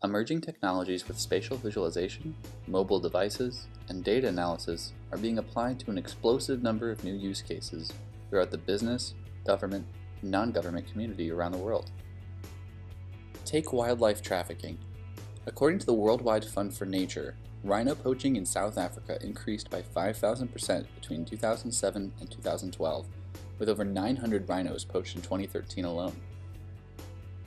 Emerging technologies with spatial visualization, mobile devices, and data analysis are being applied to an explosive number of new use cases throughout the business, government, and non-government community around the world. Take wildlife trafficking. According to the Worldwide Fund for Nature, rhino poaching in South Africa increased by 5,000% between 2007 and 2012, with over 900 rhinos poached in 2013 alone.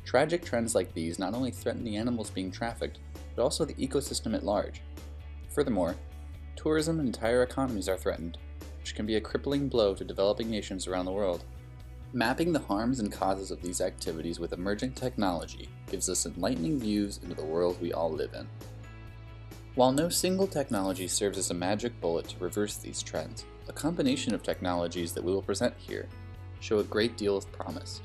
Tragic trends like these not only threaten the animals being trafficked, but also the ecosystem at large. Furthermore, tourism and entire economies are threatened, which can be a crippling blow to developing nations around the world. Mapping the harms and causes of these activities with emerging technology gives us enlightening views into the world we all live in. While no single technology serves as a magic bullet to reverse these trends, a combination of technologies that we will present here show a great deal of promise.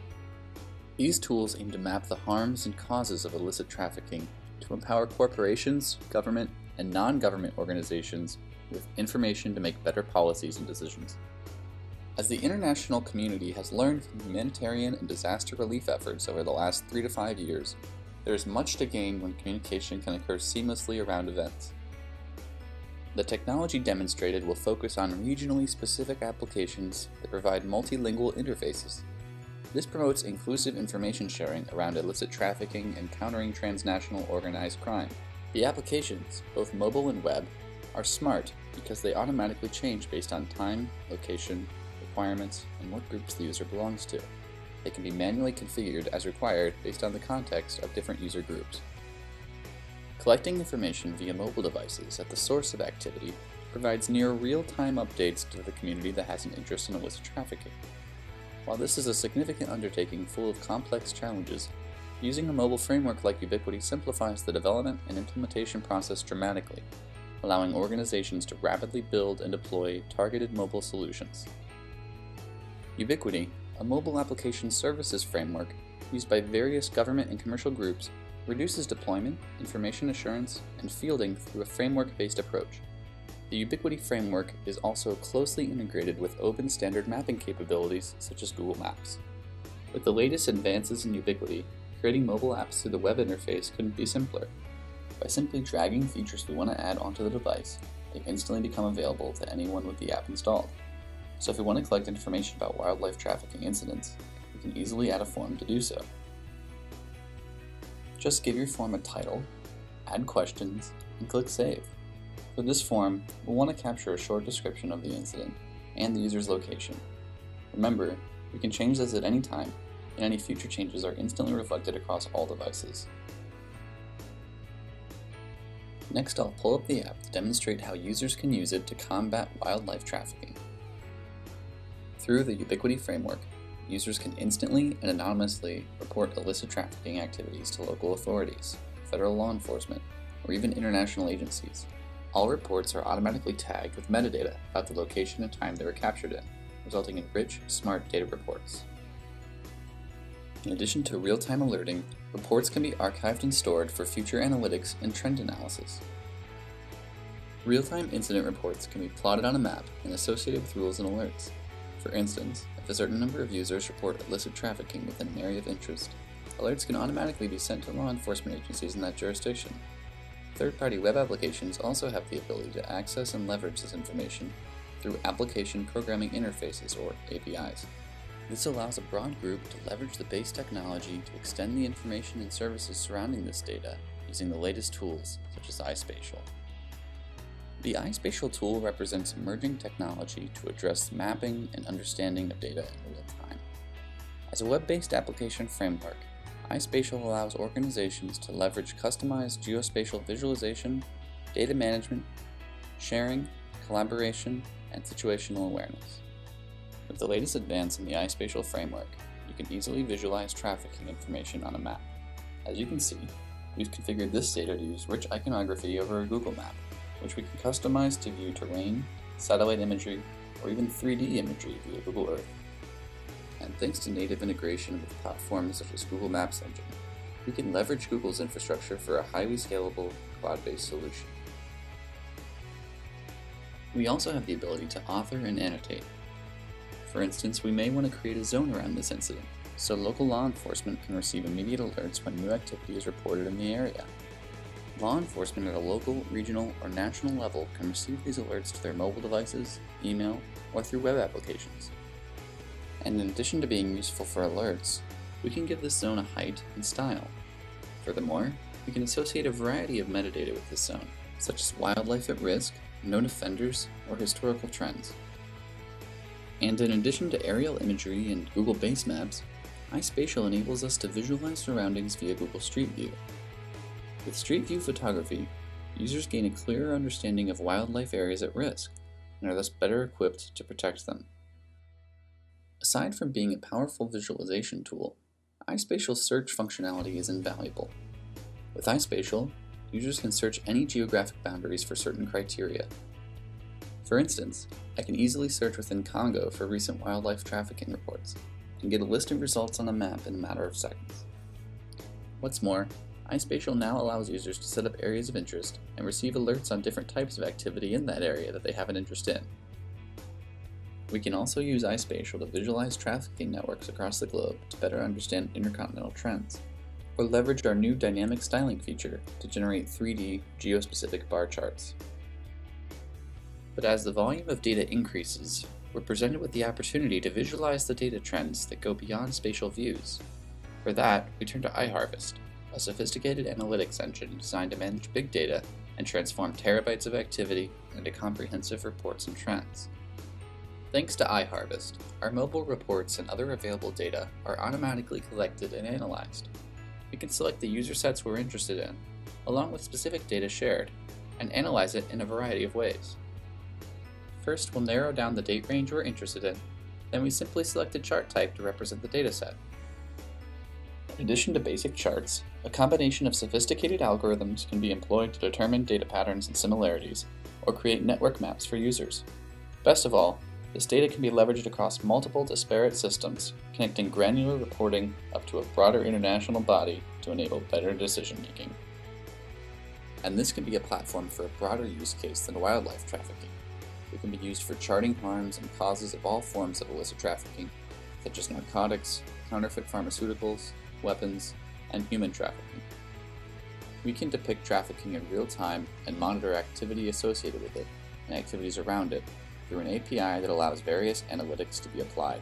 These tools aim to map the harms and causes of illicit trafficking to empower corporations, government, and non-government organizations with information to make better policies and decisions. As the international community has learned from humanitarian and disaster relief efforts over the last 3 to 5 years, there is much to gain when communication can occur seamlessly around events. The technology demonstrated will focus on regionally specific applications that provide multilingual interfaces. This promotes inclusive information sharing around illicit trafficking and countering transnational organized crime. The applications, both mobile and web, are smart because they automatically change based on time, location, requirements, and what groups the user belongs to. They can be manually configured as required based on the context of different user groups. Collecting information via mobile devices at the source of activity provides near real-time updates to the community that has an interest in illicit trafficking. While this is a significant undertaking full of complex challenges, using a mobile framework like Ubiquity simplifies the development and implementation process dramatically, allowing organizations to rapidly build and deploy targeted mobile solutions. Ubiquity, a mobile application services framework used by various government and commercial groups, reduces deployment, information assurance, and fielding through a framework-based approach. The Ubiquity framework is also closely integrated with open standard mapping capabilities such as Google Maps. With the latest advances in Ubiquity, creating mobile apps through the web interface couldn't be simpler. By simply dragging features we want to add onto the device, they instantly become available to anyone with the app installed. So if we want to collect information about wildlife trafficking incidents, we can easily add a form to do so. Just give your form a title, add questions, and click Save. For this form, we'll want to capture a short description of the incident and the user's location. Remember, we can change this at any time, and any future changes are instantly reflected across all devices. Next, I'll pull up the app to demonstrate how users can use it to combat wildlife trafficking. Through the Ubiquity framework, users can instantly and anonymously report illicit trafficking activities to local authorities, federal law enforcement, or even international agencies. All reports are automatically tagged with metadata about the location and time they were captured in, resulting in rich, smart data reports. In addition to real-time alerting, reports can be archived and stored for future analytics and trend analysis. Real-time incident reports can be plotted on a map and associated with rules and alerts. For instance, if a certain number of users report illicit trafficking within an area of interest, alerts can automatically be sent to law enforcement agencies in that jurisdiction. Third-party web applications also have the ability to access and leverage this information through Application Programming Interfaces, or APIs. This allows a broad group to leverage the base technology to extend the information and services surrounding this data using the latest tools, such as iSpatial. The iSpatial tool represents emerging technology to address mapping and understanding of data in real time. As a web-based application framework, iSpatial allows organizations to leverage customized geospatial visualization, data management, sharing, collaboration, and situational awareness. With the latest advance in the iSpatial framework, you can easily visualize trafficking information on a map. As you can see, we've configured this data to use rich iconography over a Google map, which we can customize to view terrain, satellite imagery, or even 3D imagery via Google Earth. And thanks to native integration with platforms such as Google Maps Engine, we can leverage Google's infrastructure for a highly scalable, cloud-based solution. We also have the ability to author and annotate. For instance, we may want to create a zone around this incident, so local law enforcement can receive immediate alerts when new activity is reported in the area. Law enforcement at a local, regional, or national level can receive these alerts to their mobile devices, email, or through web applications. And in addition to being useful for alerts, we can give this zone a height and style. Furthermore, we can associate a variety of metadata with this zone, such as wildlife at risk, known offenders, or historical trends. And in addition to aerial imagery and Google Base Maps, iSpatial enables us to visualize surroundings via Google Street View. With Street View photography, users gain a clearer understanding of wildlife areas at risk and are thus better equipped to protect them. Aside from being a powerful visualization tool, iSpatial's search functionality is invaluable. With iSpatial, users can search any geographic boundaries for certain criteria. For instance, I can easily search within Congo for recent wildlife trafficking reports and get a list of results on a map in a matter of seconds. What's more, iSpatial now allows users to set up areas of interest and receive alerts on different types of activity in that area that they have an interest in. We can also use iSpatial to visualize trafficking networks across the globe to better understand intercontinental trends, or leverage our new dynamic styling feature to generate 3D geospecific bar charts. But as the volume of data increases, we're presented with the opportunity to visualize the data trends that go beyond spatial views. For that, we turn to iHarvest, a sophisticated analytics engine designed to manage big data and transform terabytes of activity into comprehensive reports and trends. Thanks to iHarvest, our mobile reports and other available data are automatically collected and analyzed. We can select the user sets we're interested in, along with specific data shared, and analyze it in a variety of ways. First, we'll narrow down the date range we're interested in, then we simply select a chart type to represent the dataset. In addition to basic charts, a combination of sophisticated algorithms can be employed to determine data patterns and similarities, or create network maps for users. Best of all, this data can be leveraged across multiple disparate systems, connecting granular reporting up to a broader international body to enable better decision-making. And this can be a platform for a broader use case than wildlife trafficking. It can be used for charting harms and causes of all forms of illicit trafficking, such as narcotics, counterfeit pharmaceuticals, weapons, and human trafficking. We can depict trafficking in real time and monitor activity associated with it and activities around it through an API that allows various analytics to be applied.